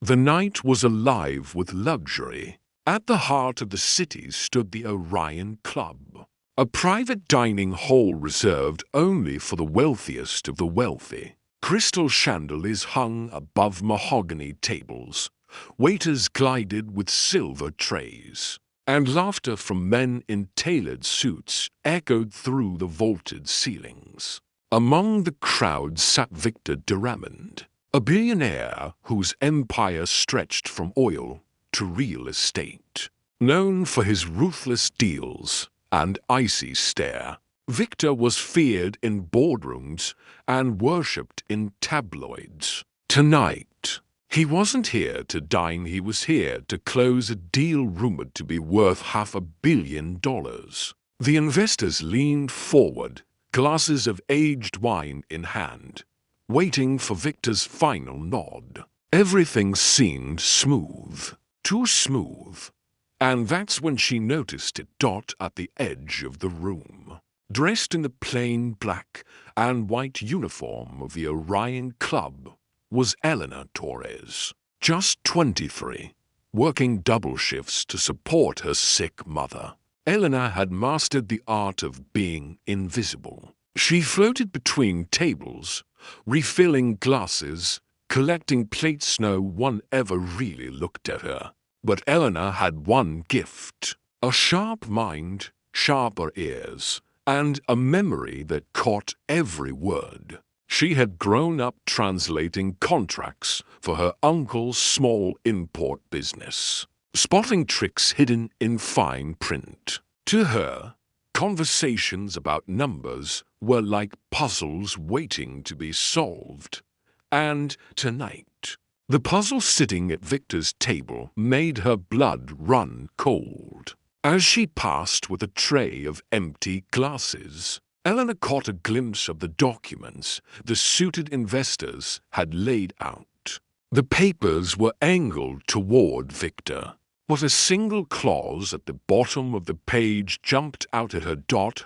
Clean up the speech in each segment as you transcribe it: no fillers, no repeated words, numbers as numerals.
The night was alive with luxury. At the heart of the city stood the Orion Club, a private dining hall reserved only for the wealthiest of the wealthy. Crystal chandeliers hung above mahogany tables, waiters glided with silver trays, and laughter from men in tailored suits echoed through the vaulted ceilings. Among the crowd sat Victor Durand, a billionaire whose empire stretched from oil to real estate. Known for his ruthless deals and icy stare, Victor was feared in boardrooms and worshipped in tabloids. Tonight, he wasn't here to dine, he was here to close a deal rumored to be worth $500 million. The investors leaned forward, glasses of aged wine in hand, waiting for Victor's final nod. Everything seemed smooth, too smooth, and that's when she noticed it. At the edge of the room, dressed in the plain black and white uniform of the Orion Club, was Eleanor Torres, just 23, working double shifts to support her sick mother. Eleanor had mastered the art of being invisible. She floated between tables, refilling glasses, collecting plates. No one ever really looked at her. But Eleanor had one gift: a sharp mind, sharper ears, and a memory that caught every word. She had grown up translating contracts for her uncle's small import business, spotting tricks hidden in fine print. To her, conversations about numbers were like puzzles waiting to be solved. And tonight, the puzzle sitting at Victor's table made her blood run cold. As she passed with a tray of empty glasses, Eleanor caught a glimpse of the documents the suited investors had laid out. The papers were angled toward Victor, but a single clause at the bottom of the page jumped out at her.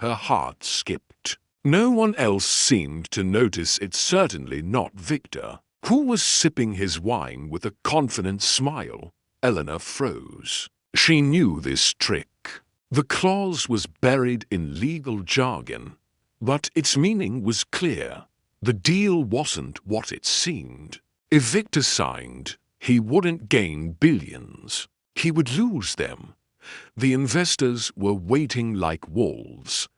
Her heart skipped. No one else seemed to notice it, certainly not Victor, who was sipping his wine with a confident smile. Eleanor froze. She knew this trick. The clause was buried in legal jargon, but its meaning was clear. The deal wasn't what it seemed. If Victor signed, he wouldn't gain billions. He would lose them. The investors were waiting like wolves.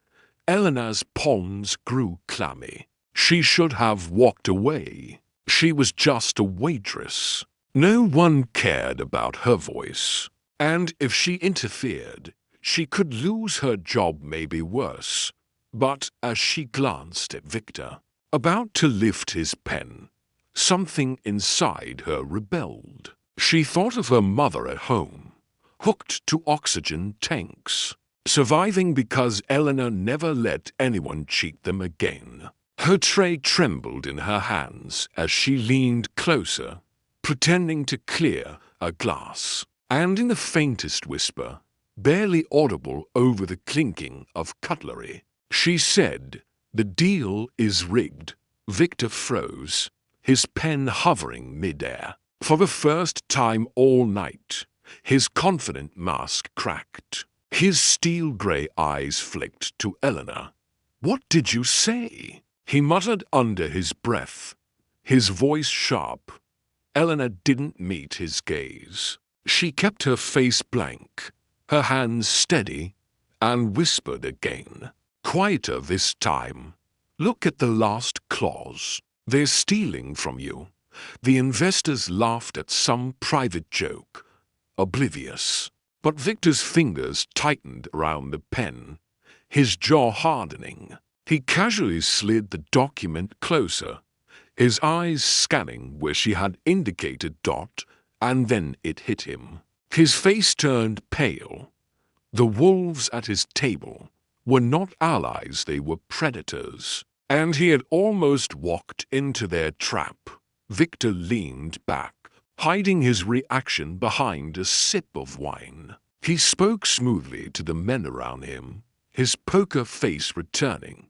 Eleanor's palms grew clammy. She should have walked away. She was just a waitress. No one cared about her voice. And if she interfered, she could lose her job, maybe worse. But as she glanced at Victor, about to lift his pen, something inside her rebelled. She thought of her mother at home, hooked to oxygen tanks, surviving because Eleanor never let anyone cheat them again. Her tray trembled in her hands as she leaned closer, pretending to clear a glass. And in the faintest whisper, barely audible over the clinking of cutlery, she said, "The deal is rigged." Victor froze, his pen hovering midair. For the first time all night, his confident mask cracked. His steel-gray eyes flicked to Eleanor. "What did you say?" he muttered under his breath, his voice sharp. Eleanor didn't meet his gaze. She kept her face blank, her hands steady, and whispered again, quieter this time. "Look at the last clause. They're stealing from you." The investors laughed at some private joke, oblivious. But Victor's fingers tightened around the pen, his jaw hardening. He casually slid the document closer, his eyes scanning where she had indicated . And then it hit him. His face turned pale. The wolves at his table were not allies, they were predators. And he had almost walked into their trap. Victor leaned back, hiding his reaction behind a sip of wine. He spoke smoothly to the men around him, his poker face returning.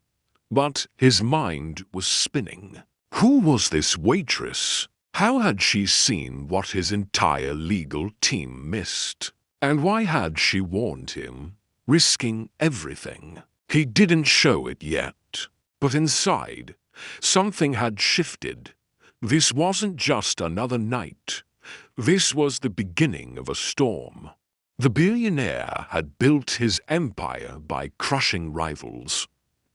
But his mind was spinning. Who was this waitress? How had she seen what his entire legal team missed? And why had she warned him, risking everything? He didn't show it yet, but inside, something had shifted. This wasn't just another night. This was the beginning of a storm. The billionaire had built his empire by crushing rivals.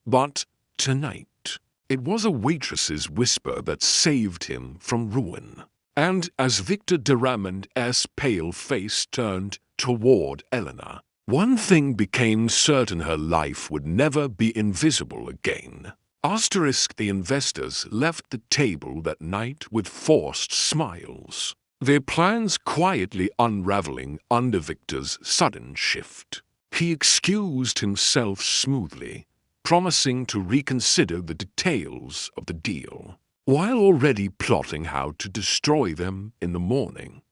But tonight, it was a waitress's whisper that saved him from ruin. And as Victor de Ramond's pale face turned toward Eleanor, one thing became certain: her life would never be invisible again. The investors left the table that night with forced smiles, their plans quietly unraveling under Victor's sudden shift. He excused himself smoothly, promising to reconsider the details of the deal, while already plotting how to destroy them in the morning.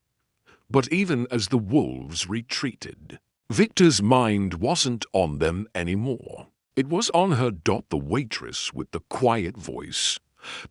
But even as the wolves retreated, Victor's mind wasn't on them anymore. It was on her. The waitress with the quiet voice,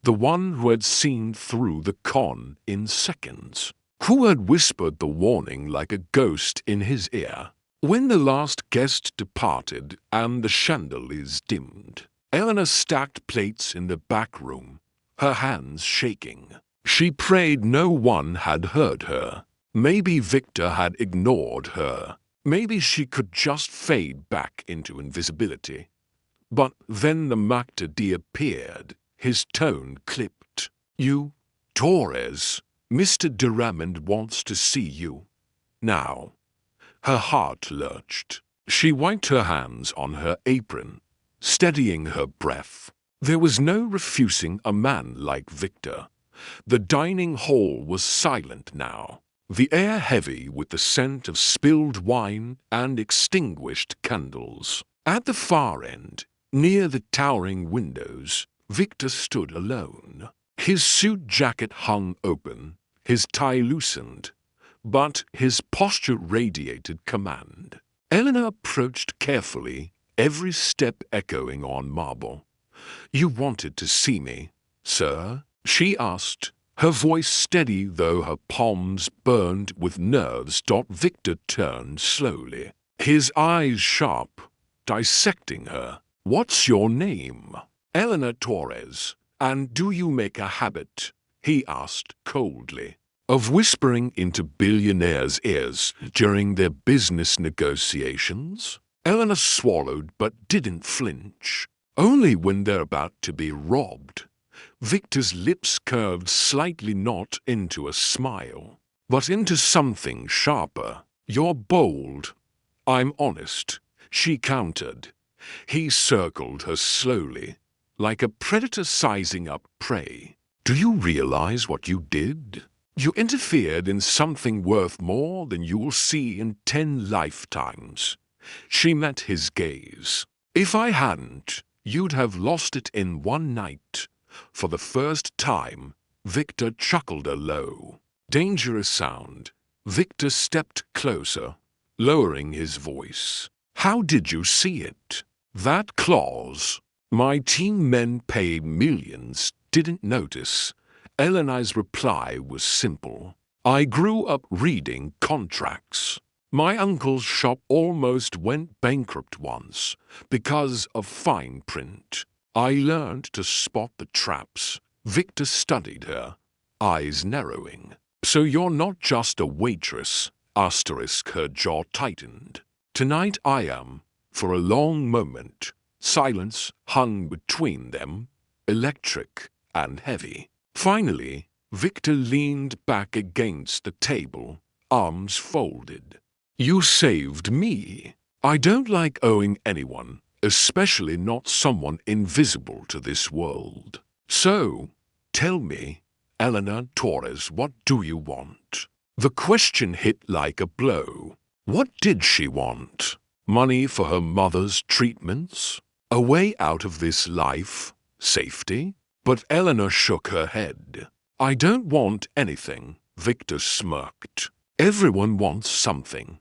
the one who had seen through the con in seconds, who had whispered the warning like a ghost in his ear. When the last guest departed and the chandeliers dimmed, Eleanor stacked plates in the back room, her hands shaking. She prayed no one had heard her. Maybe Victor had ignored her. Maybe she could just fade back into invisibility. But then the Mactor appeared, his tone clipped. "You, Torres, Mr. de Ramond wants to see you. Now." Her heart lurched. She wiped her hands on her apron, steadying her breath. There was no refusing a man like Victor. The dining hall was silent now, the air heavy with the scent of spilled wine and extinguished candles. At the far end, near the towering windows, Victor stood alone. His suit jacket hung open, his tie loosened, but his posture radiated command. Eleanor approached carefully, every step echoing on marble. "You wanted to see me, sir?" she asked, her voice steady though her palms burned with nerves. Victor turned slowly, his eyes sharp, dissecting her. "What's your name?" "Eleanor Torres. And do you make a habit," he asked coldly, "of whispering into billionaires' ears during their business negotiations?" Eleanor swallowed but didn't flinch. "Only when they're about to be robbed." Victor's lips curved slightly, not into a smile, but into something sharper. "You're bold." "I'm honest," she countered. He circled her slowly, like a predator sizing up prey. "Do you realize what you did? You interfered in something worth more than you will see in 10 lifetimes. She met his gaze. "If I hadn't, you'd have lost it in one night." For the first time, Victor chuckled a low, dangerous sound. Victor stepped closer, lowering his voice. "How did you see it? That clause? My team men pay millions, didn't notice." Eleanor's reply was simple. "I grew up reading contracts. My uncle's shop almost went bankrupt once because of fine print. I learned to spot the traps." Victor studied her, eyes narrowing. "So you're not just a waitress?" Her jaw tightened. "Tonight I am." For a long moment, silence hung between them, electric and heavy. Finally, Victor leaned back against the table, arms folded. "You saved me. I don't like owing anyone, especially not someone invisible to this world. So, tell me, Eleanor Torres, what do you want?" The question hit like a blow. What did she want? Money for her mother's treatments? A way out of this life? Safety? But Eleanor shook her head. "I don't want anything," Victor smirked. "Everyone wants something,"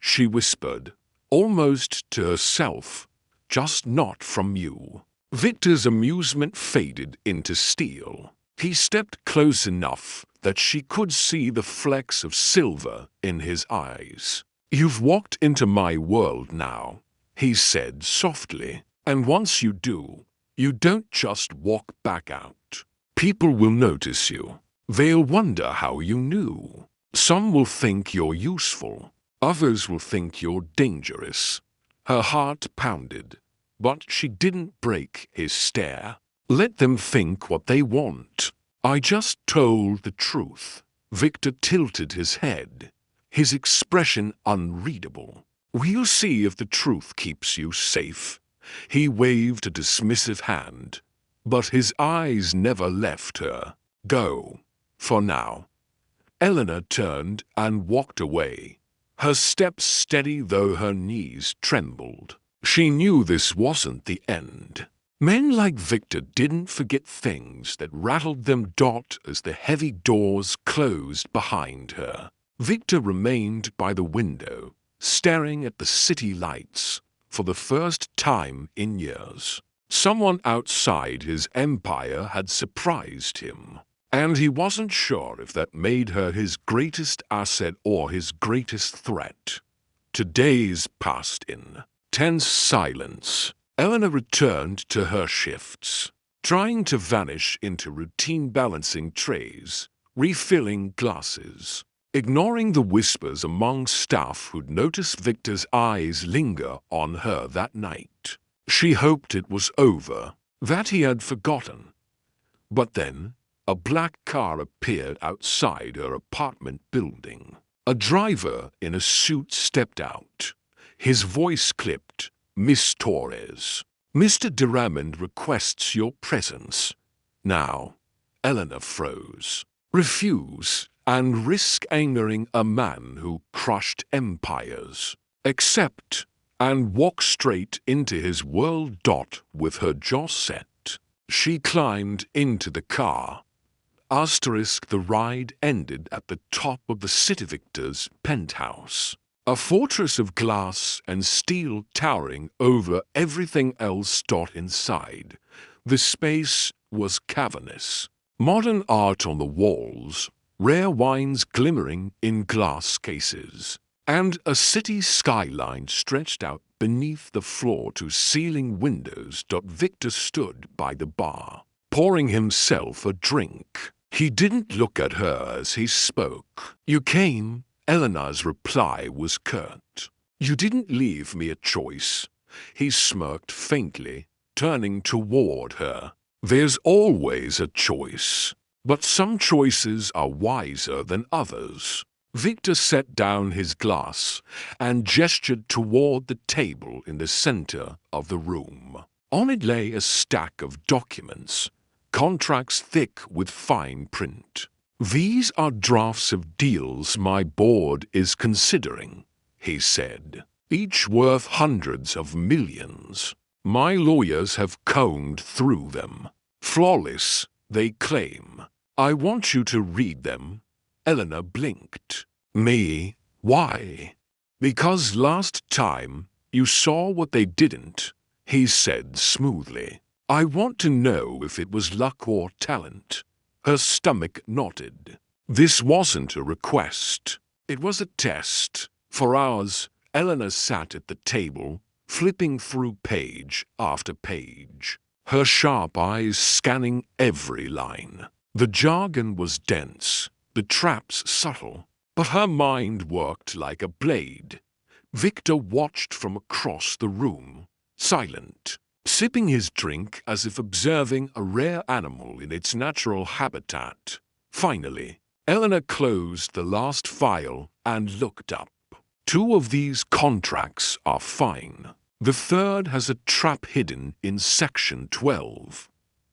she whispered, almost to herself, "just not from you." Victor's amusement faded into steel. He stepped close enough that she could see the flecks of silver in his eyes. "You've walked into my world now," he said softly. "And once you do, you don't just walk back out. People will notice you. They'll wonder how you knew. Some will think you're useful. Others will think you're dangerous." Her heart pounded, but she didn't break his stare. "Let them think what they want. I just told the truth." Victor tilted his head, his expression unreadable. "We'll see if the truth keeps you safe." He waved a dismissive hand, but his eyes never left her. "Go, for now." Eleanor turned and walked away, her steps steady though her knees trembled. She knew this wasn't the end. Men like Victor didn't forget things that rattled them as the heavy doors closed behind her. Victor remained by the window, staring at the city lights for the first time in years. Someone outside his empire had surprised him, and he wasn't sure if that made her his greatest asset or his greatest threat. Days passed in tense silence. Eleanor returned to her shifts, trying to vanish into routine balancing trays, refilling glasses, ignoring the whispers among staff who'd noticed Victor's eyes linger on her that night. She hoped it was over, that he had forgotten. But then, a black car appeared outside her apartment building. A driver in a suit stepped out, his voice clipped. "Miss Torres, Mr. Durand requests your presence." Now, Eleanor froze. Refuse and risk angering a man who crushed empires. Accept and walk straight into his world. With her jaw set, she climbed into the car. The ride ended at the top of the city Victor's penthouse. A fortress of glass and steel towering over everything else. Inside, the space was cavernous. Modern art on the walls, rare wines glimmering in glass cases, and a city skyline stretched out beneath the floor-to-ceiling windows. Victor stood by the bar, pouring himself a drink. He didn't look at her as he spoke. "You came." Eleanor's reply was curt. "You didn't leave me a choice." He smirked faintly, turning toward her. "There's always a choice, but some choices are wiser than others." Victor set down his glass and gestured toward the table in the center of the room. On it lay a stack of documents, contracts thick with fine print. "These are drafts of deals my board is considering," he said, "each worth hundreds of millions. My lawyers have combed through them. Flawless, they claim. I want you to read them." Eleanor blinked. "Me? Why?" "Because last time you saw what they didn't," he said smoothly. "I want to know if it was luck or talent." Her stomach knotted. This wasn't a request. It was a test. For hours, Eleanor sat at the table, flipping through page after page, her sharp eyes scanning every line. The jargon was dense, the traps subtle, but her mind worked like a blade. Victor watched from across the room, silent, sipping his drink as if observing a rare animal in its natural habitat. Finally, Eleanor closed the last file and looked up. "2 of these contracts are fine. The third has a trap hidden in Section 12.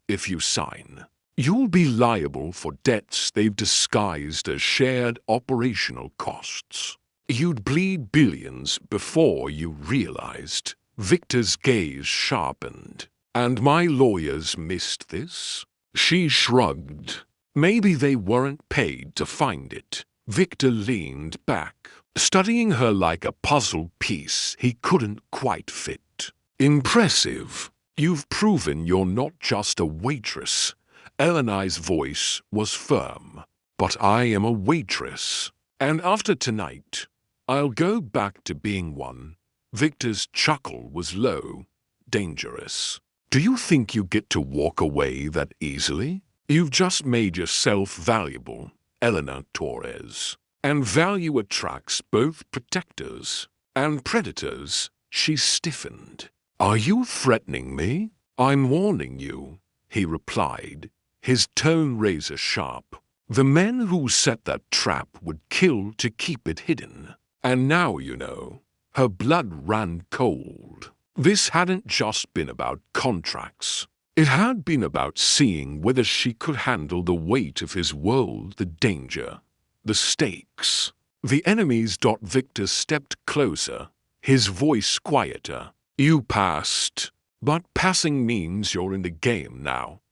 If you sign, you'll be liable for debts they've disguised as shared operational costs. You'd bleed billions before you realized." Victor's gaze sharpened. "And my lawyers missed this?" She shrugged. "Maybe they weren't paid to find it." Victor leaned back, studying her like a puzzle piece he couldn't quite fit. "Impressive. You've proven you're not just a waitress." Eleanor's voice was firm. but I am a waitress. And after tonight, I'll go back to being one. Victor's chuckle was low, dangerous. Do you think you get to walk away that easily? You've just made yourself valuable, Eleanor Torres. And value attracts both protectors and predators. She stiffened. Are you threatening me? I'm warning you, he replied, his tone razor sharp. The men who set that trap would kill to keep it hidden. And now you know. Her blood ran cold. This hadn't just been about contracts. It had been about seeing whether she could handle the weight of his world, the danger, the stakes. The enemies. Victor stepped closer, his voice quieter. You passed, but passing means you're in the game now,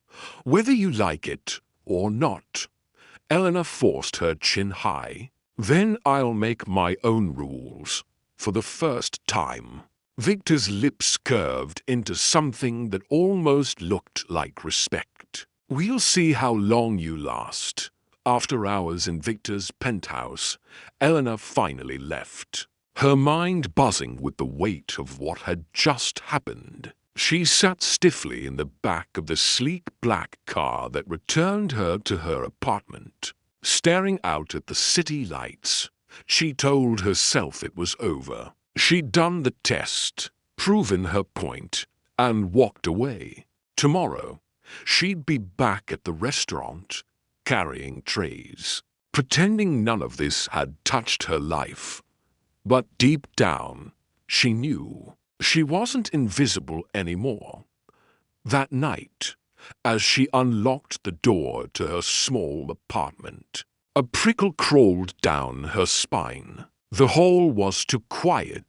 whether you like it or not. Eleanor forced her chin high. Then I'll make my own rules, for the first time. Victor's lips curved into something that almost looked like respect. We'll see how long you last. After hours in Victor's penthouse, Eleanor finally left, her mind buzzing with the weight of what had just happened. She sat stiffly in the back of the sleek black car that returned her to her apartment. Staring out at the city lights, she told herself it was over. She'd done the test, proven her point, and walked away. Tomorrow, she'd be back at the restaurant, carrying trays, pretending none of this had touched her life. But deep down, she knew she wasn't invisible anymore. That night, as she unlocked the door to her small apartment, a prickle crawled down her spine. The hall was too quiet.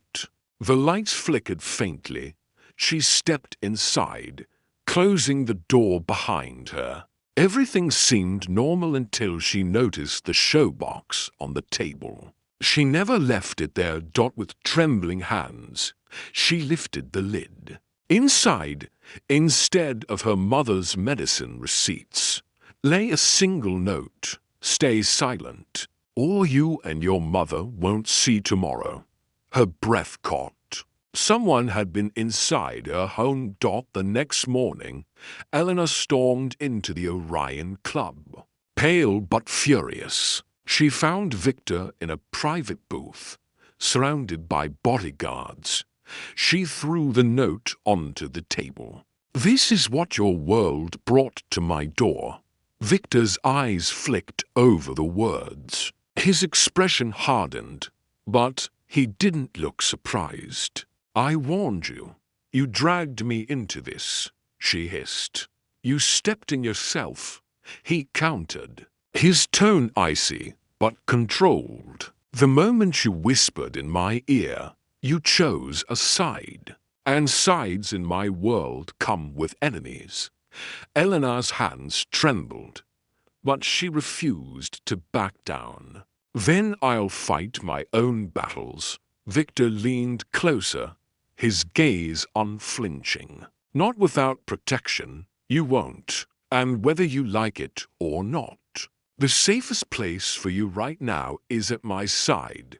The lights flickered faintly. She stepped inside, closing the door behind her. Everything seemed normal until she noticed the showbox on the table. She never left it there. With trembling hands, she lifted the lid. Inside, instead of her mother's medicine receipts, lay a single note. Stay silent, or you and your mother won't see tomorrow. Her breath caught. Someone had been inside her home. The next morning, Eleanor stormed into the Orion Club. Pale but furious, she found Victor in a private booth, surrounded by bodyguards. She threw the note onto the table. This is what your world brought to my door. Victor's eyes flicked over the words. His expression hardened, but he didn't look surprised. I warned you. You dragged me into this, she hissed. You stepped in yourself, he countered, his tone icy but controlled. The moment you whispered in my ear, you chose a side, and sides in my world come with enemies. Eleanor's hands trembled, but she refused to back down. Then I'll fight my own battles. Victor leaned closer, his gaze unflinching. Not without protection, you won't, and whether you like it or not. The safest place for you right now is at my side.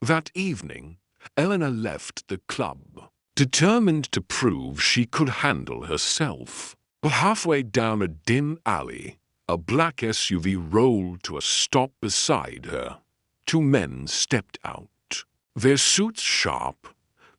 That evening, Eleanor left the club, determined to prove she could handle herself. But halfway down a dim alley, a black SUV rolled to a stop beside her. Two men stepped out, their suits sharp,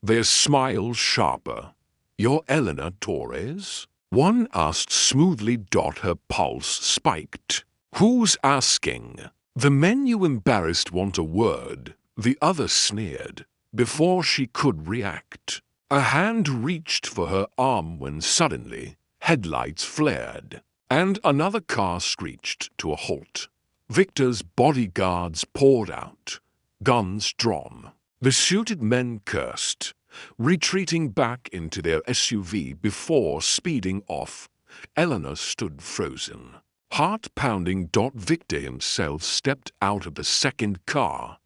their smiles sharper. You're Eleanor Torres? One asked smoothly. Her pulse spiked. Who's asking? The men you embarrassed want a word, the other sneered. Before she could react, a hand reached for her arm when suddenly headlights flared, and another car screeched to a halt. Victor's bodyguards poured out, guns drawn. The suited men cursed, retreating back into their SUV before speeding off. Eleanor stood frozen, heart pounding. Victor himself stepped out of the second car,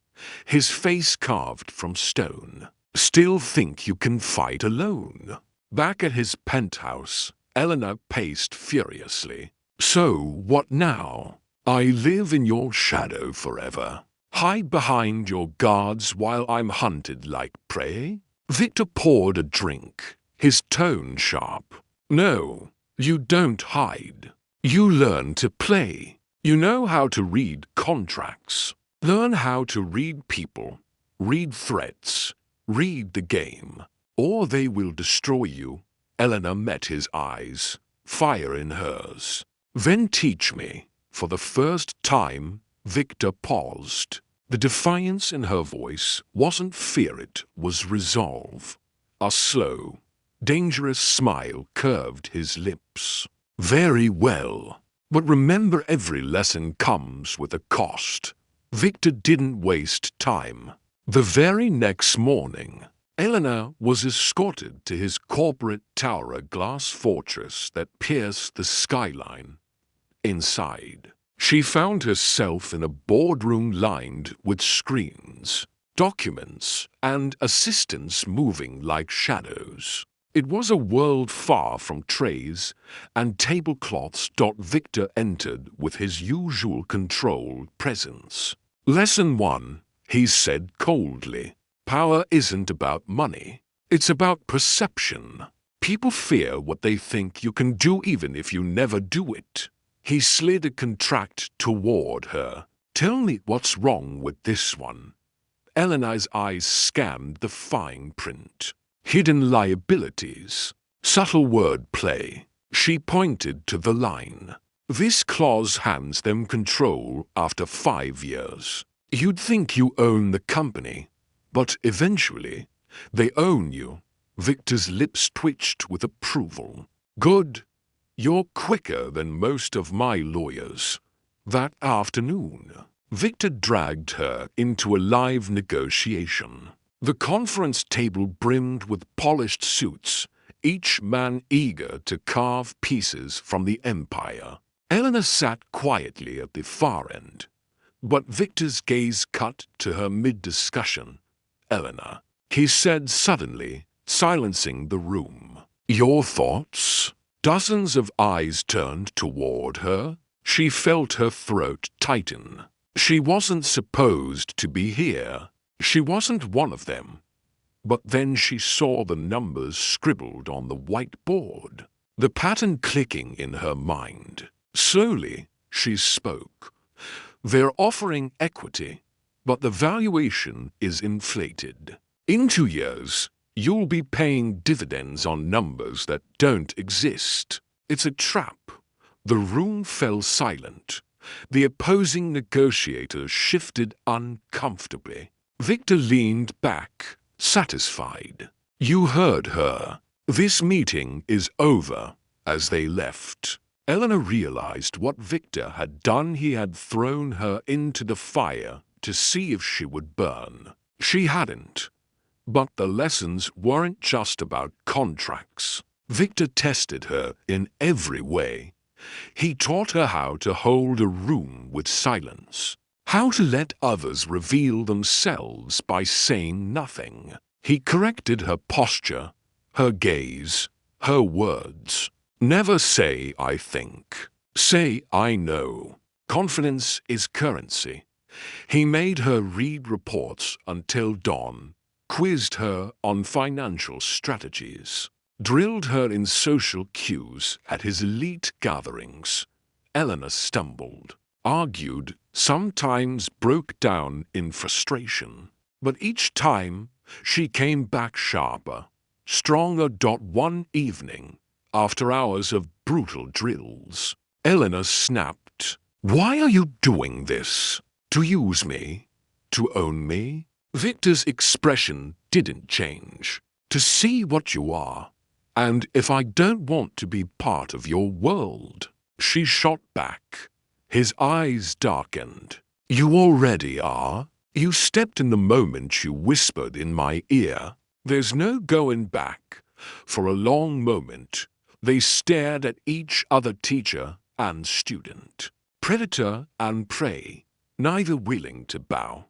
his face carved from stone. Still think you can fight alone? Back at his penthouse, Eleanor paced furiously. So what now? I live in your shadow forever. Hide behind your guards while I'm hunted like prey? Victor poured a drink, his tone sharp. No, you don't hide. You learn to play. You know how to read contracts. Learn how to read people, read threats, read the game, or they will destroy you. Eleanor met his eyes, fire in hers. Then teach me. For the first time, Victor paused. The defiance in her voice wasn't fear, it was resolve. A slow, dangerous smile curved his lips. Very well. But remember, every lesson comes with a cost. Victor didn't waste time. The very next morning, Eleanor was escorted to his corporate tower, a glass fortress that pierced the skyline. Inside, she found herself in a boardroom lined with screens, documents, and assistants moving like shadows. It was a world far from trays and tablecloths. Victor entered with his usual controlled presence. Lesson 1, he said coldly. Power isn't about money. It's about perception. People fear what they think you can do even if you never do it. He slid a contract toward her. Tell me what's wrong with this one. Eleanor's eyes scanned the fine print. Hidden liabilities. Subtle word play. She pointed to the line. This clause hands them control after 5 years. You'd think you own the company, but eventually they own you. Victor's lips twitched with approval. Good. You're quicker than most of my lawyers. That afternoon, Victor dragged her into a live negotiation. The conference table brimmed with polished suits, each man eager to carve pieces from the empire. Eleanor sat quietly at the far end, but Victor's gaze cut to her mid-discussion. Eleanor, he said suddenly, silencing the room. Your thoughts? Dozens of eyes turned toward her. She felt her throat tighten. She wasn't supposed to be here. She wasn't one of them. But then she saw the numbers scribbled on the whiteboard, the pattern clicking in her mind. Slowly, she spoke. They're offering equity, but the valuation is inflated. In 2 years, you'll be paying dividends on numbers that don't exist. It's a trap. The room fell silent. The opposing negotiators shifted uncomfortably. Victor leaned back, satisfied. You heard her. This meeting is over. As they left, Eleanor realized what Victor had done. He had thrown her into the fire to see if she would burn. She hadn't. But the lessons weren't just about contracts. Victor tested her in every way. He taught her how to hold a room with silence, how to let others reveal themselves by saying nothing. He corrected her posture, her gaze, her words. Never say, I think. Say, I know. Confidence is currency. He made her read reports until dawn, quizzed her on financial strategies, drilled her in social cues at his elite gatherings. Eleanor stumbled, argued, sometimes broke down in frustration. But each time, she came back sharper, stronger. One evening, after hours of brutal drills, Eleanor snapped. Why are you doing this? To use me? To own me? Victor's expression didn't change. To see what you are. And if I don't want to be part of your world? She shot back. His eyes darkened. You already are. You stepped in the moment you whispered in my ear. There's no going back. For a long moment, they stared at each other, teacher and student, predator and prey, neither willing to bow.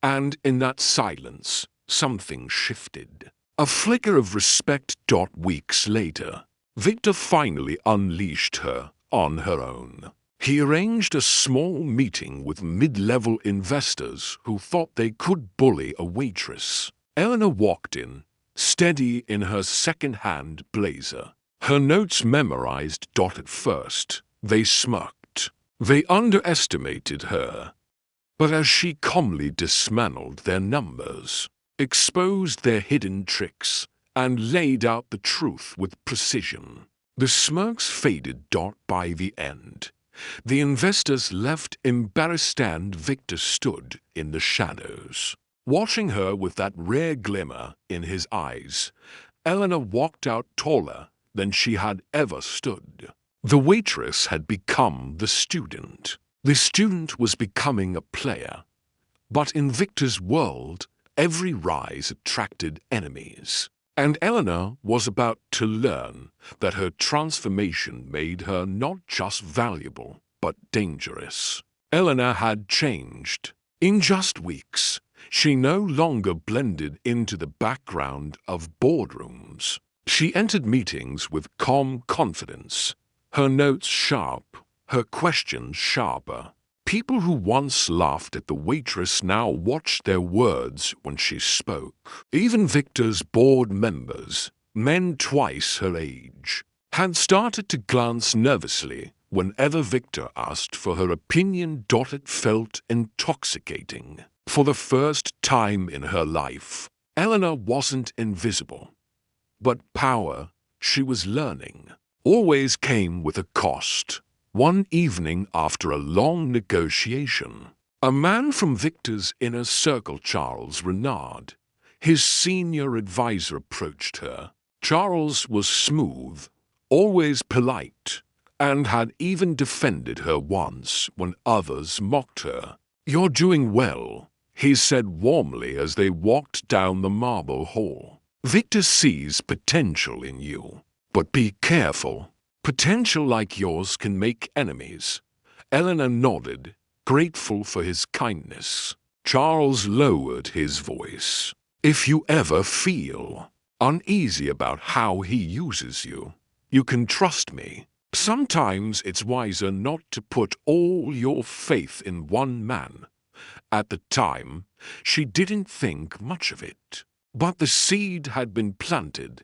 And in that silence, something shifted. A flicker of respect. Weeks later, Victor finally unleashed her on her own. He arranged a small meeting with mid-level investors who thought they could bully a waitress. Eleanor walked in, steady in her second-hand blazer. Her notes memorized. At first, they smirked. They underestimated her. But as she calmly dismantled their numbers, exposed their hidden tricks, and laid out the truth with precision, the smirks faded. By the end, the investors left embarrassed and Victor stood in the shadows. Watching her with that rare glimmer in his eyes, Eleanor walked out taller than she had ever stood. The waitress had become the student. The student was becoming a player. But in Victor's world, every rise attracted enemies. And Eleanor was about to learn that her transformation made her not just valuable, but dangerous. Eleanor had changed. In just weeks, she no longer blended into the background of boardrooms. She entered meetings with calm confidence, her notes sharp, her questions sharper. People who once laughed at the waitress now watched their words when she spoke. Even Victor's board members, men twice her age, had started to glance nervously whenever Victor asked for her opinion. It felt intoxicating. For the first time in her life, Eleanor wasn't invisible. But power, she was learning, always came with a cost. One evening after a long negotiation, a man from Victor's inner circle, Charles Renard, his senior advisor, approached her. Charles was smooth, always polite, and had even defended her once when others mocked her. "You're doing well," he said warmly as they walked down the marble hall. "Victor sees potential in you, but be careful. Potential like yours can make enemies." Eleanor nodded, grateful for his kindness. Charles lowered his voice. "If you ever feel uneasy about how he uses you, you can trust me. Sometimes it's wiser not to put all your faith in one man." At the time, she didn't think much of it. But the seed had been planted.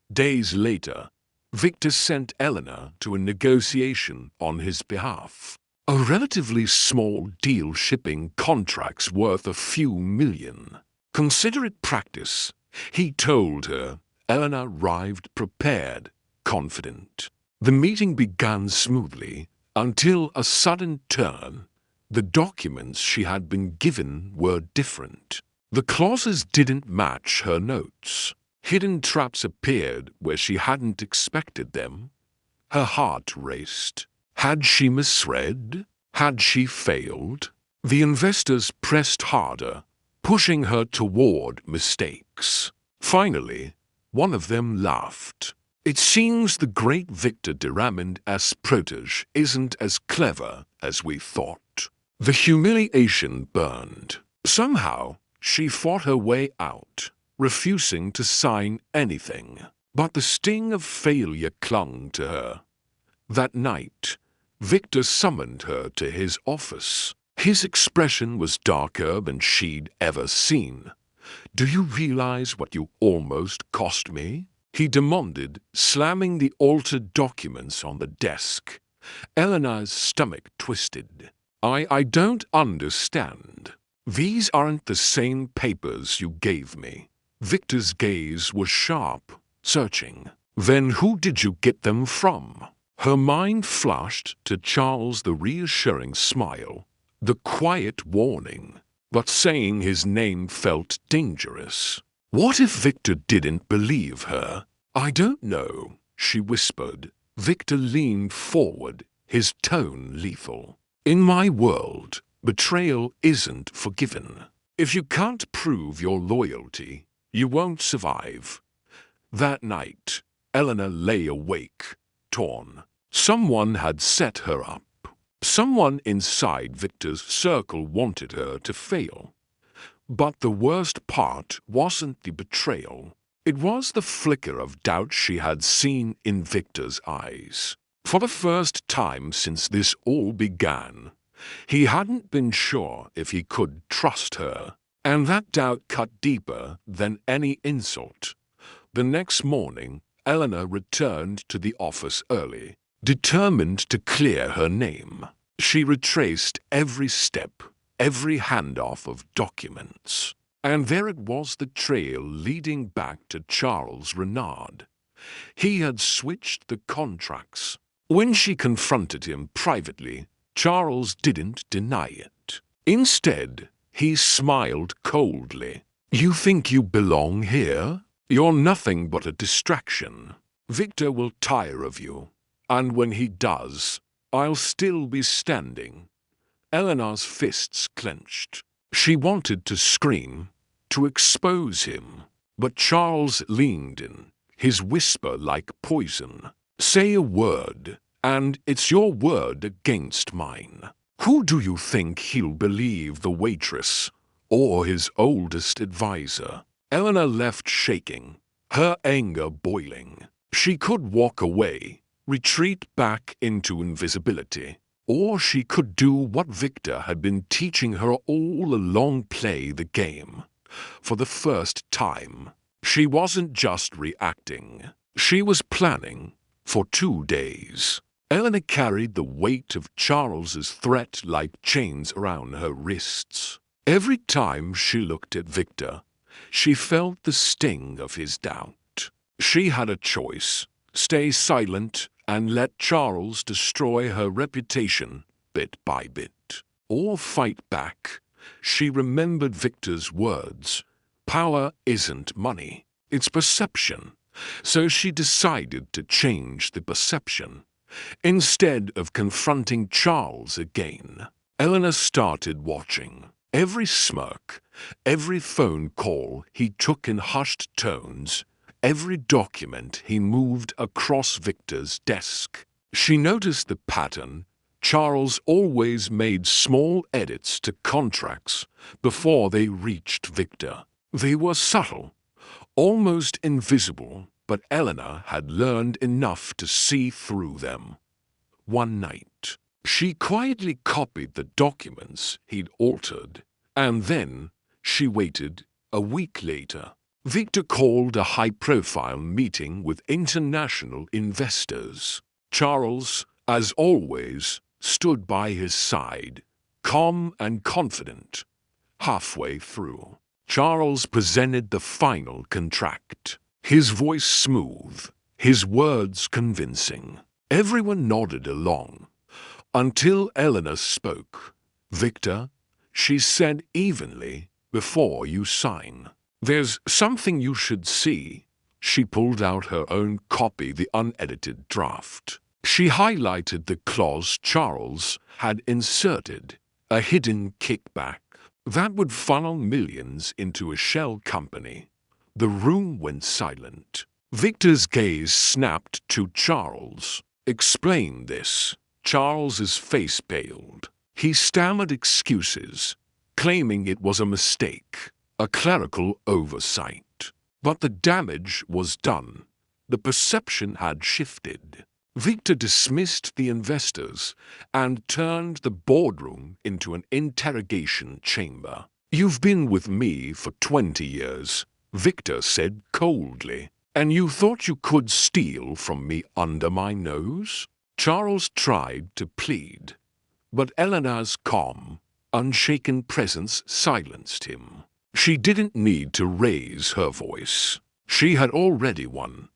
Days later, Victor sent Eleanor to a negotiation on his behalf. A relatively small deal, shipping contracts worth a few million. "Consider it practice," he told her. Eleanor arrived prepared, confident. The meeting began smoothly until a sudden turn. The documents she had been given were different. The clauses didn't match her notes. Hidden traps appeared where she hadn't expected them. Her heart raced. Had she misread? Had she failed? The investors pressed harder, pushing her toward mistakes. Finally, one of them laughed. "It seems the great Victor Diramond S. Protege isn't as clever as we thought." The humiliation burned. Somehow, she fought her way out, refusing to sign anything. But the sting of failure clung to her. That night, Victor summoned her to his office. His expression was darker than she'd ever seen. "Do you realize what you almost cost me?" he demanded, slamming the altered documents on the desk. Eleanor's stomach twisted. I don't understand. These aren't the same papers you gave me." Victor's gaze was sharp, searching. "Then who did you get them from?" Her mind flashed to Charles, the reassuring smile, the quiet warning. But saying his name felt dangerous. What if Victor didn't believe her? "I don't know," she whispered. Victor leaned forward, his tone lethal. "In my world, betrayal isn't forgiven. If you can't prove your loyalty, you won't survive." That night, Eleanor lay awake, torn. Someone had set her up. Someone inside Victor's circle wanted her to fail. But the worst part wasn't the betrayal. It was the flicker of doubt she had seen in Victor's eyes. For the first time since this all began, he hadn't been sure if he could trust her, and that doubt cut deeper than any insult. The next morning, Eleanor returned to the office early, determined to clear her name. She retraced every step, every handoff of documents. And there it was, the trail leading back to Charles Renard. He had switched the contracts. When she confronted him privately, Charles didn't deny it. Instead, he smiled coldly. "You think you belong here? You're nothing but a distraction. Victor will tire of you, and when he does, I'll still be standing." Eleanor's fists clenched. She wanted to scream, to expose him, but Charles leaned in, his whisper like poison. "Say a word, and it's your word against mine. Who do you think he'll believe, the waitress or his oldest advisor?" Eleanor left shaking, her anger boiling. She could walk away, retreat back into invisibility, or she could do what Victor had been teaching her all along: play the game. For the first time, she wasn't just reacting. She was planning for 2 days. Eleanor carried the weight of Charles's threat like chains around her wrists. Every time she looked at Victor, she felt the sting of his doubt. She had a choice: stay silent and let Charles destroy her reputation bit by bit, or fight back. She remembered Victor's words: "Power isn't money, it's perception." So she decided to change the perception. Instead of confronting Charles again, Eleanor started watching. Every smirk, every phone call he took in hushed tones, every document he moved across Victor's desk. She noticed the pattern. Charles always made small edits to contracts before they reached Victor. They were subtle, almost invisible, but Eleanor had learned enough to see through them. One night, she quietly copied the documents he'd altered, and then she waited. A week later, Victor called a high-profile meeting with international investors. Charles, as always, stood by his side, calm and confident. Halfway through, Charles presented the final contract, his voice smooth, his words convincing. Everyone nodded along, until Eleanor spoke. "Victor," she said evenly, "before you sign, there's something you should see." She pulled out her own copy, the unedited draft. She highlighted the clause Charles had inserted: a hidden kickback that would funnel millions into a shell company. The room went silent. Victor's gaze snapped to Charles. "Explain this." Charles's face paled. He stammered excuses, claiming it was a mistake, a clerical oversight. But the damage was done. The perception had shifted. Victor dismissed the investors and turned the boardroom into an interrogation chamber. "You've been with me for 20 years, Victor said coldly. "And you thought you could steal from me under my nose?" Charles tried to plead, but Eleanor's calm, unshaken presence silenced him. She didn't need to raise her voice. She had already won.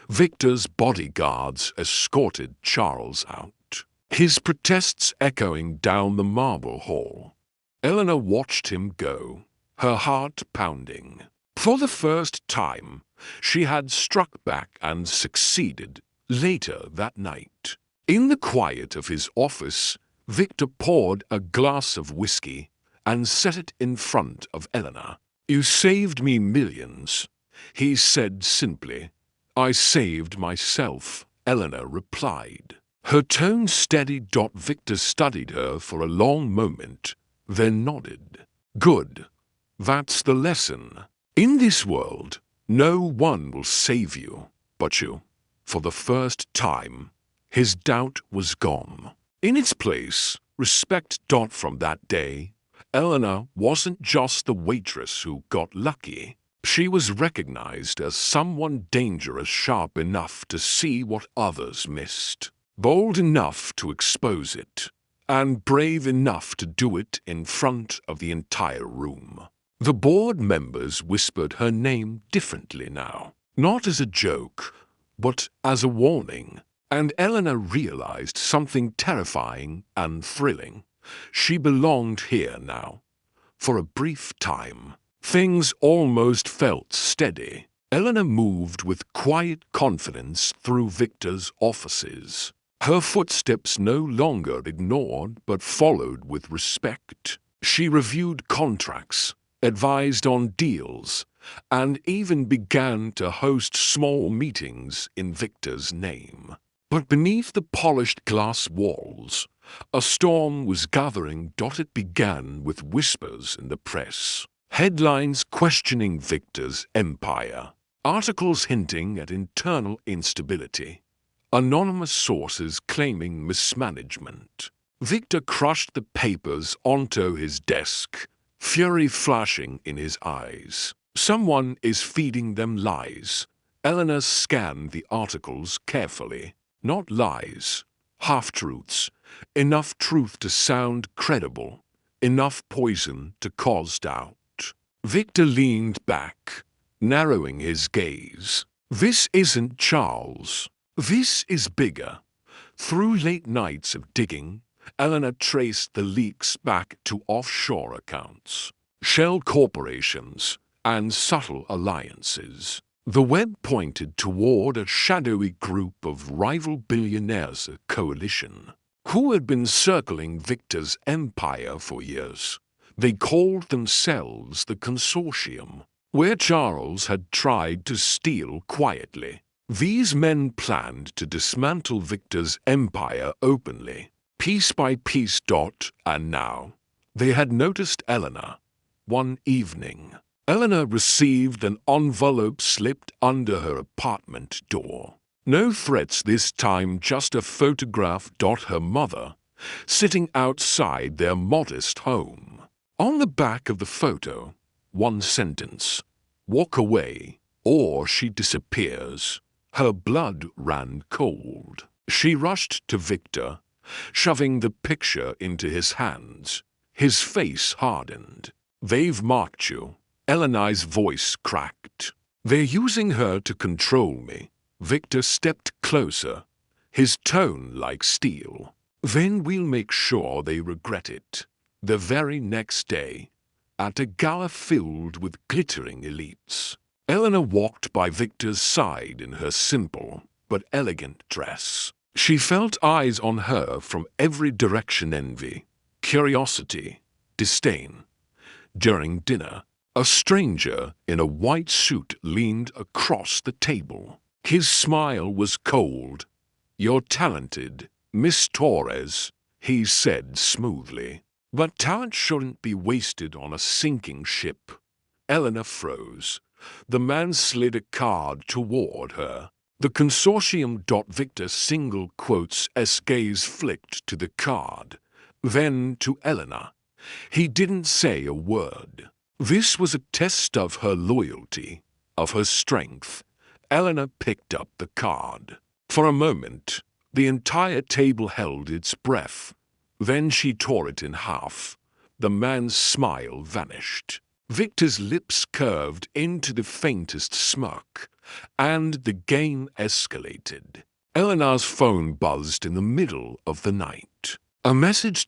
Victor's bodyguards escorted Charles out, his protests echoing down the marble hall. Eleanor watched him go, her heart pounding. For the first time, she had struck back and succeeded. Later that night, in the quiet of his office, Victor poured a glass of whiskey and set it in front of Eleanor. "You saved me millions," he said simply. "I saved myself," Eleanor replied. Her tone steadied. Victor studied her for a long moment, then nodded. "Good. That's the lesson. In this world, no one will save you but you." For the first time, His doubt was gone. In its place, respect. From that day, Eleanor wasn't just the waitress who got lucky. She was recognized as someone dangerous, sharp enough to see what others missed, bold enough to expose it, and brave enough to do it in front of the entire room. The board members whispered her name differently now, not as a joke, but as a warning. And Eleanor realized something terrifying and thrilling. She belonged here now. For a brief time, things almost felt steady. Eleanor moved with quiet confidence through Victor's offices. Her footsteps no longer ignored but followed with respect. She reviewed contracts, advised on deals, and even began to host small meetings in Victor's name. But beneath the polished glass walls, a storm was gathering. It began with whispers in the press, headlines questioning Victor's empire, articles hinting at internal instability, anonymous sources claiming mismanagement. Victor crushed the papers onto his desk, fury flashing in his eyes. Someone is feeding them lies. Eleanor scanned the articles carefully. Not lies, half-truths, enough truth to sound credible, enough poison to cause doubt. Victor leaned back, narrowing his gaze. This isn't Charles. This is bigger. Through late nights of digging, Eleanor traced the leaks back to offshore accounts, shell corporations, and subtle alliances. The web pointed toward a shadowy group of rival billionaires, a coalition, who had been circling Victor's empire for years. They called themselves the Consortium, where Charles had tried to steal quietly. These men planned to dismantle Victor's empire openly, piece by piece. And now, they had noticed Eleanor. One evening, Eleanor received an envelope slipped under her apartment door. No threats this time, just a photograph. Her mother, sitting outside their modest home. On the back of the photo, one sentence: "Walk away, or she disappears." Her blood ran cold. She rushed to Victor, shoving the picture into his hands. His face hardened. "They've marked you." Eleanor's voice cracked. "They're using her to control me." Victor stepped closer, his tone like steel. "Then we'll make sure they regret it." The very next day, at a gala filled with glittering elites, Eleanor walked by Victor's side in her simple but elegant dress. She felt eyes on her from every direction: envy, curiosity, disdain. During dinner, a stranger in a white suit leaned across the table. His smile was cold. "You're talented, Miss Torres," he said smoothly. "But talent shouldn't be wasted on a sinking ship." Eleanor froze. The man slid a card toward her. "The Consortium." Victor single quotes S gaze flicked to the card, then to Eleanor. He didn't say a word. This was a test of her loyalty, of her strength. Eleanor picked up the card. For a moment, the entire table held its breath. Then she tore it in half. The man's smile vanished. Victor's lips curved into the faintest smirk, and the game escalated. Eleanor's phone buzzed in the middle of the night. A message.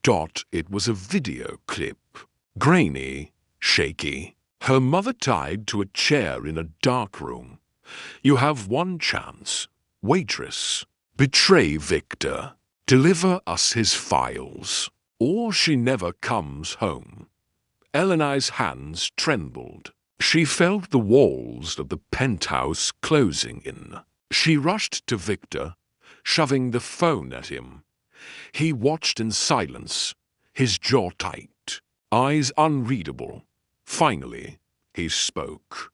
It was a video clip. Grainy, shaky. Her mother tied to a chair in a dark room. "You have one chance. Waitress. Betray Victor. Deliver us his files, or she never comes home." Eleanor's hands trembled. She felt the walls of the penthouse closing in. She rushed to Victor, shoving the phone at him. He watched in silence, his jaw tight, eyes unreadable. Finally, he spoke.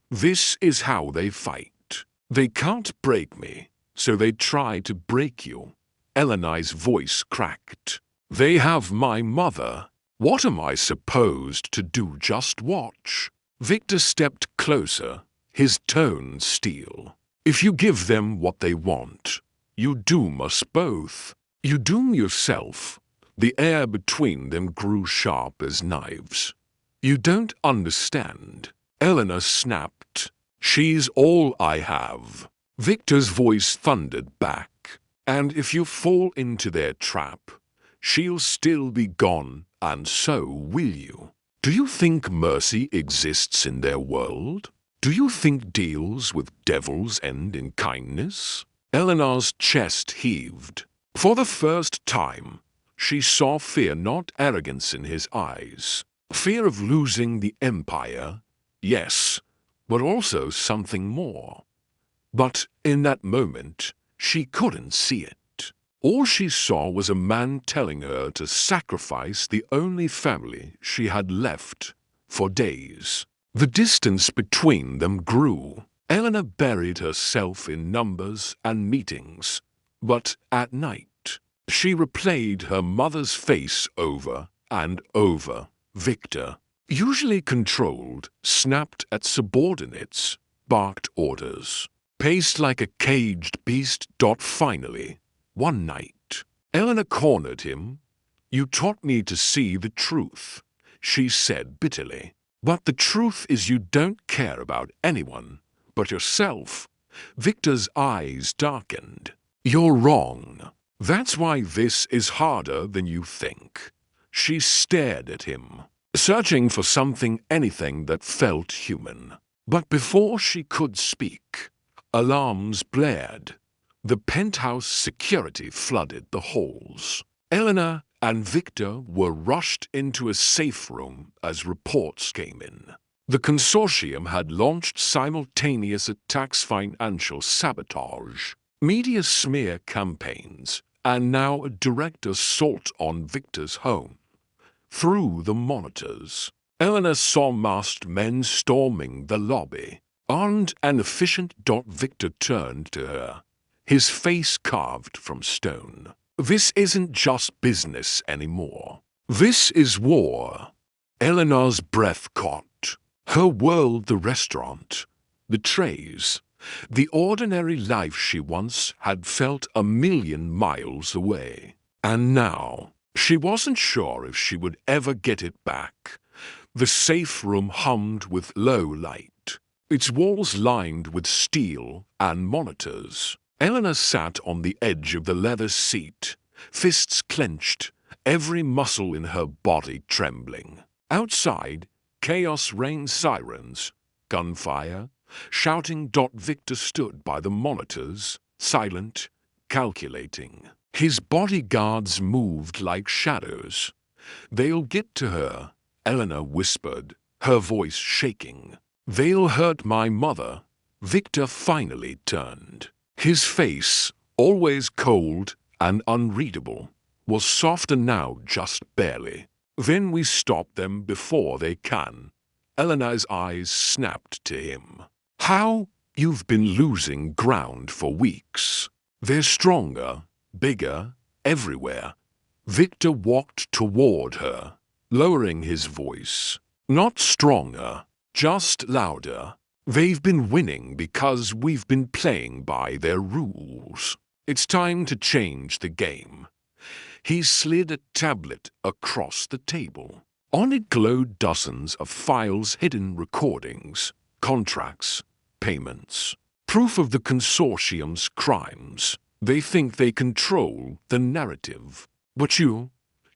"This is how they fight. They can't break me, so they try to break you." Eleanor's voice cracked. They have my mother. What am I supposed to do? Just watch? Victor stepped closer, his tone steel. If you give them what they want, you doom us both. You doom yourself. The air between them grew sharp as knives. You don't understand. Eleanor snapped. She's all I have. Victor's voice thundered back. And if you fall into their trap, she'll still be gone, and so will you. Do you think mercy exists in their world? Do you think deals with devils end in kindness? Eleanor's chest heaved. For the first time, she saw fear, not arrogance, in his eyes. Fear of losing the empire, yes, but also something more. But in that moment, she couldn't see it. All she saw was a man telling her to sacrifice the only family she had left for days. The distance between them grew. Eleanor buried herself in numbers and meetings, but at night, she replayed her mother's face over and over. Victor, usually controlled, snapped at subordinates, barked orders, paced like a caged beast. Finally, one night, Eleanor cornered him. You taught me to see the truth, she said bitterly. But the truth is you don't care about anyone but yourself. Victor's eyes darkened. You're wrong. That's why this is harder than you think. She stared at him, searching for something, anything that felt human. But before she could speak, alarms blared. The penthouse security flooded the halls. Eleanor and Victor were rushed into a safe room as reports came in. The consortium had launched simultaneous attacks, financial sabotage, media smear campaigns, and now a direct assault on Victor's home. Through the monitors, Eleanor saw masked men storming the lobby. Armed and efficient. Victor turned to her, his face carved from stone. This isn't just business anymore. This is war. Eleanor's breath caught. Her world, the restaurant, the trays, the ordinary life she once had felt a million miles away. And now, she wasn't sure if she would ever get it back. The safe room hummed with low light, its walls lined with steel and monitors. Eleanor sat on the edge of the leather seat, fists clenched, every muscle in her body trembling. Outside, chaos reigned, sirens, gunfire, shouting. Victor stood by the monitors, silent, calculating. His bodyguards moved like shadows. They'll get to her, Eleanor whispered, her voice shaking. They'll hurt my mother. Victor finally turned. His face, always cold and unreadable, was softer now, just barely. Then we stop them before they can. Eleanor's eyes snapped to him. How? You've been losing ground for weeks. They're stronger, bigger, everywhere. Victor walked toward her, lowering his voice. Not stronger, just louder. They've been winning because we've been playing by their rules. It's time to change the game. He slid a tablet across the table. On it glowed dozens of files, hidden recordings, contracts, payments, proof of the consortium's crimes. They think they control the narrative. But you,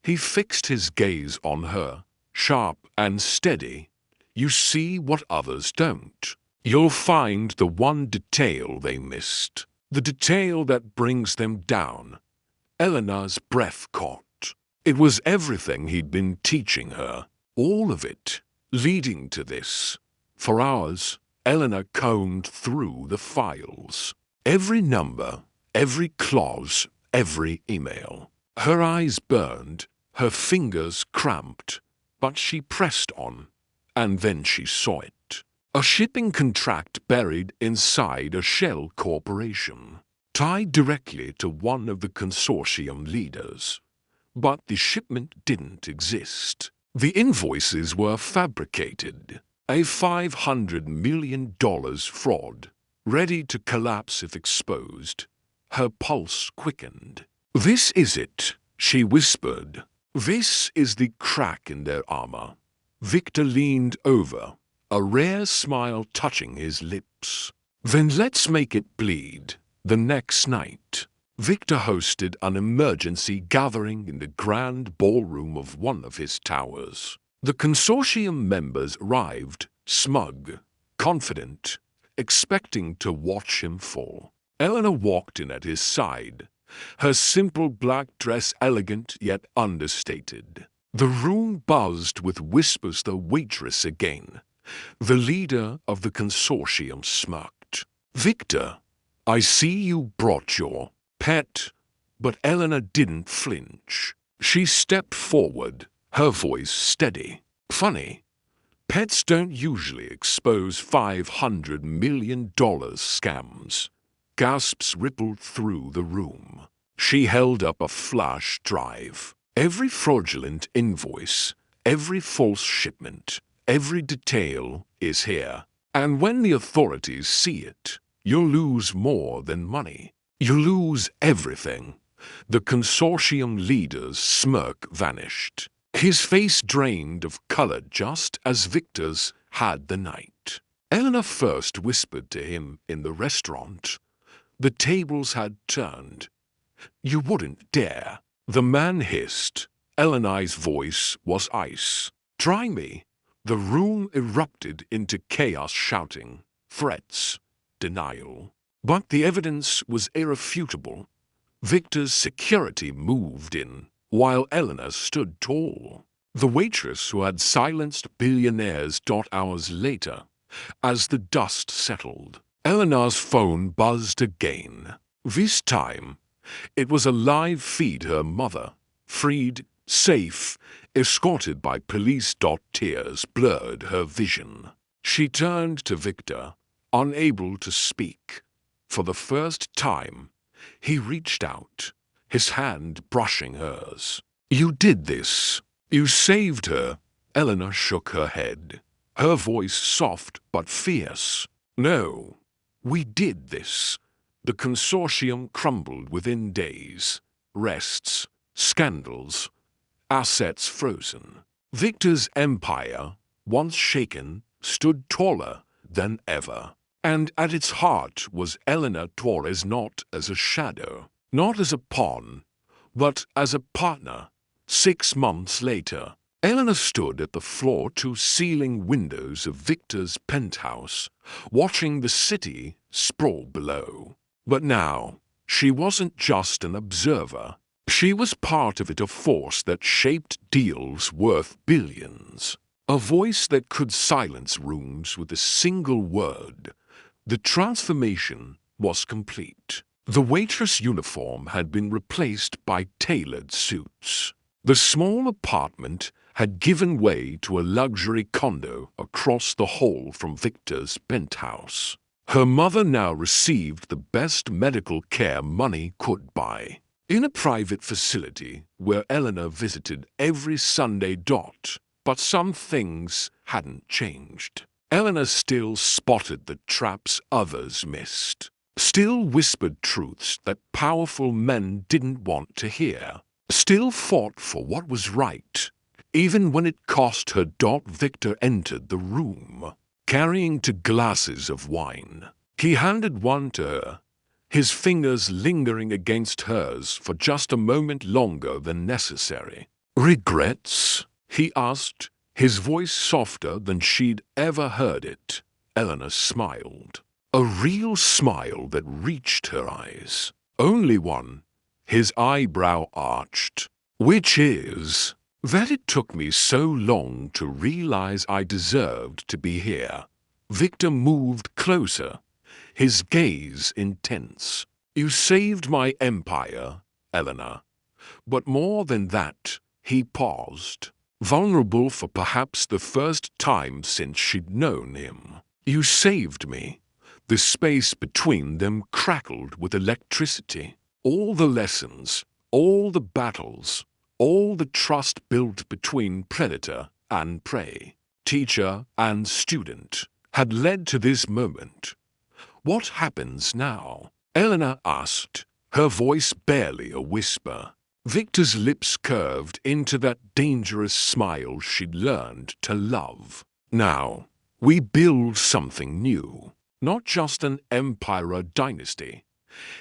he fixed his gaze on her, sharp and steady. You see what others don't. You'll find the one detail they missed, the detail that brings them down. Eleanor's breath caught. It was everything he'd been teaching her, all of it, leading to this. For hours, Eleanor combed through the files. Every number, every clause, every email. Her eyes burned, her fingers cramped, but she pressed on, and then she saw it. A shipping contract buried inside a shell corporation. tied directly to one of the consortium leaders. But the shipment didn't exist. The invoices were fabricated. A $500 million fraud, ready to collapse if exposed. Her pulse quickened. "This is it," she whispered. "This is the crack in their armor." Victor leaned over, a rare smile touching his lips. "Then let's make it bleed." The next night, Victor hosted an emergency gathering in the grand ballroom of one of his towers. The consortium members arrived, smug, confident, expecting to watch him fall. Eleanor walked in at his side, her simple black dress elegant yet understated. The room buzzed with whispers. The waitress again. The leader of the consortium smirked. "Victor, I see you brought your pet." But Eleanor didn't flinch. She stepped forward, her voice steady. "Funny, pets don't usually expose $500 million scams." Gasps rippled through the room. She held up a flash drive. Every fraudulent invoice, every false shipment, every detail is here. And when the authorities see it, you'll lose more than money. You lose everything. The consortium leader's smirk vanished. His face drained of color just as Victor's had the night. Eleanor first whispered to him in the restaurant. The tables had turned. "You wouldn't dare." The man hissed. Eleanor's voice was ice. "Try me." The room erupted into chaos, shouting, threats, denial. But the evidence was irrefutable. Victor's security moved in, while Eleanor stood tall. The waitress who had silenced Billionaires. Hours later, as the dust settled, Eleanor's phone buzzed again. This time, it was a live feed. Her mother, freed, safe, escorted by police. Tears blurred her vision. She turned to Victor, unable to speak. For the first time, he reached out, his hand brushing hers. "You did this. You saved her." Eleanor shook her head, her voice soft but fierce. "No, we did this." The consortium crumbled within days. Arrests, scandals, assets frozen. Victor's empire, once shaken, stood taller than ever. And at its heart was Eleanor Torres, not as a shadow, not as a pawn, but as a partner. 6 months later, Eleanor stood at the floor-to-ceiling windows of Victor's penthouse, watching the city sprawl below. But now, she wasn't just an observer. She was part of it, a force that shaped deals worth billions. A voice that could silence rooms with a single word. The transformation was complete. The waitress uniform had been replaced by tailored suits. The small apartment had given way to a luxury condo across the hall from Victor's penthouse. Her mother now received the best medical care money could buy. In a private facility where Eleanor visited every Sunday. But some things hadn't changed. Eleanor still spotted the traps others missed. Still whispered truths that powerful men didn't want to hear. Still fought for what was right, even when it cost her. Victor entered the room, carrying 2 glasses of wine. He handed one to her, his fingers lingering against hers for just a moment longer than necessary. "Regrets?" he asked, his voice softer than she'd ever heard it. Eleanor smiled. A real smile that reached her eyes. Only one. His eyebrow arched. "Which is that it took me so long to realize I deserved to be here." Victor moved closer, his gaze intense. "You saved my empire, Eleanor. But more than that." He paused, vulnerable for perhaps the first time since she'd known him. "You saved me. The space between them crackled with electricity. All the lessons, all the battles, all the trust built between predator and prey, teacher and student, had led to this moment. "What happens now?" Eleanor asked, her voice barely a whisper. Victor's lips curved into that dangerous smile she'd learned to love. "Now, we build something new, not just an empire or dynasty."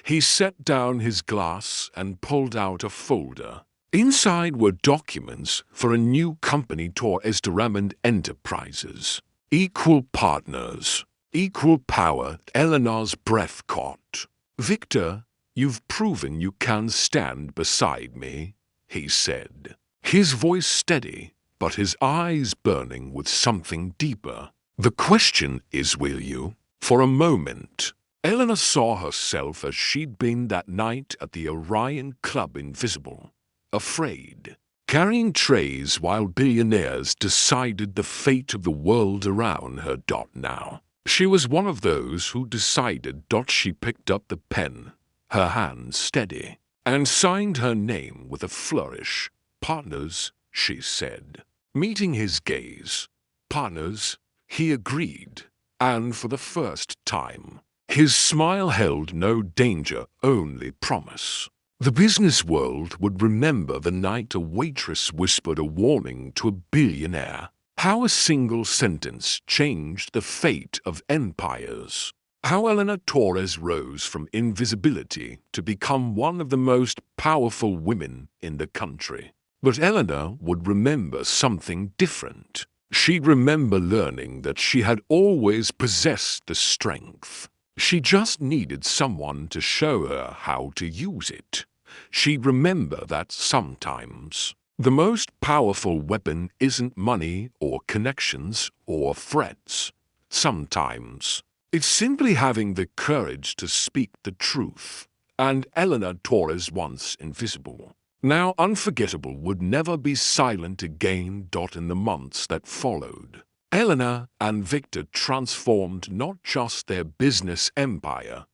He set down his glass and pulled out a folder. Inside were documents for a new company Torres Diamond Enterprises. Equal partners, equal power. Eleanor's breath caught. "Victor, you've proven you can stand beside me," he said. His voice steady, but his eyes burning with something deeper. "The question is, will you?" For a moment, Eleanor saw herself as she'd been that night at the Orion Club, invisible, afraid, carrying trays while billionaires decided the fate of the world around her. Now, she was one of those who decided. She picked up the pen, her hand steady, and signed her name with a flourish. "Partners," she said, meeting his gaze. "Partners," he agreed, and for the first time, his smile held no danger, only promise. The business world would remember the night a waitress whispered a warning to a billionaire. How a single sentence changed the fate of empires. How Eleanor Torres rose from invisibility to become one of the most powerful women in the country. But Eleanor would remember something different. She'd remember learning that she had always possessed the strength. She just needed someone to show her how to use it. She'd remember that sometimes the most powerful weapon isn't money or connections or threats. Sometimes it's simply having the courage to speak the truth. And Eleanor Torres, once invisible, now unforgettable, would never be silent again. In the months that followed, Eleanor and Victor transformed not just their business empire,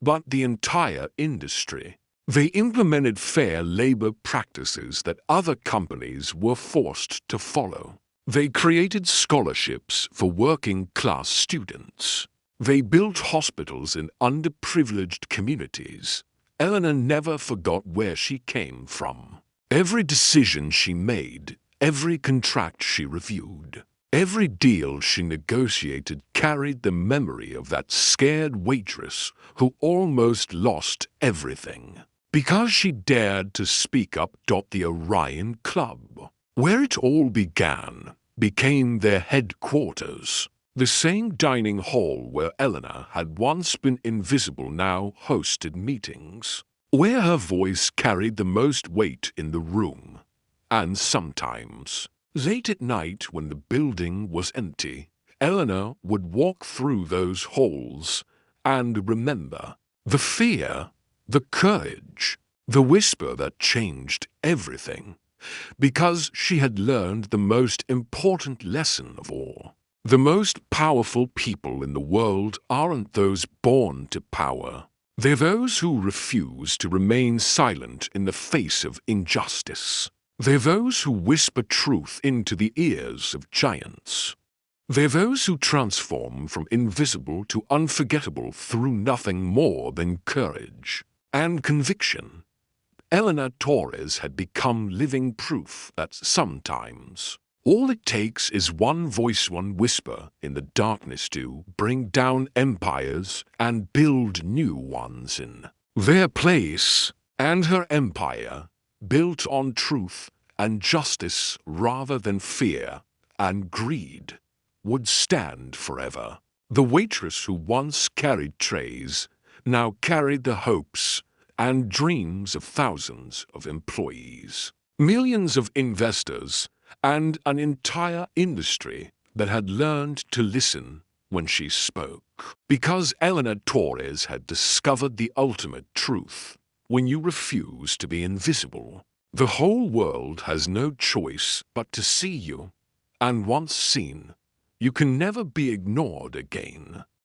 but the entire industry. They implemented fair labor practices that other companies were forced to follow. They created scholarships for working-class students. They built hospitals in underprivileged communities. Eleanor never forgot where she came from. Every decision she made, every contract she reviewed, every deal she negotiated carried the memory of that scared waitress who almost lost everything. Because she dared to speak up. The Orion Club, where it all began, became their headquarters. The same dining hall where Eleanor had once been invisible now hosted meetings, where her voice carried the most weight in the room. And sometimes, late at night when the building was empty, Eleanor would walk through those halls and remember the fear, the courage, the whisper that changed everything, because she had learned the most important lesson of all. The most powerful people in the world aren't those born to power. They're those who refuse to remain silent in the face of injustice. They're those who whisper truth into the ears of giants. They're those who transform from invisible to unforgettable through nothing more than courage and conviction. Eleanor Torres had become living proof that sometimes all it takes is one voice, one whisper in the darkness to bring down empires and build new ones in their place. And her empire, built on truth and justice rather than fear and greed, would stand forever. The waitress who once carried trays now carried the hopes and dreams of thousands of employees, millions of investors, and an entire industry that had learned to listen when she spoke. Because Eleanor Torres had discovered the ultimate truth: when you refuse to be invisible, the whole world has no choice but to see you. And once seen, you can never be ignored again.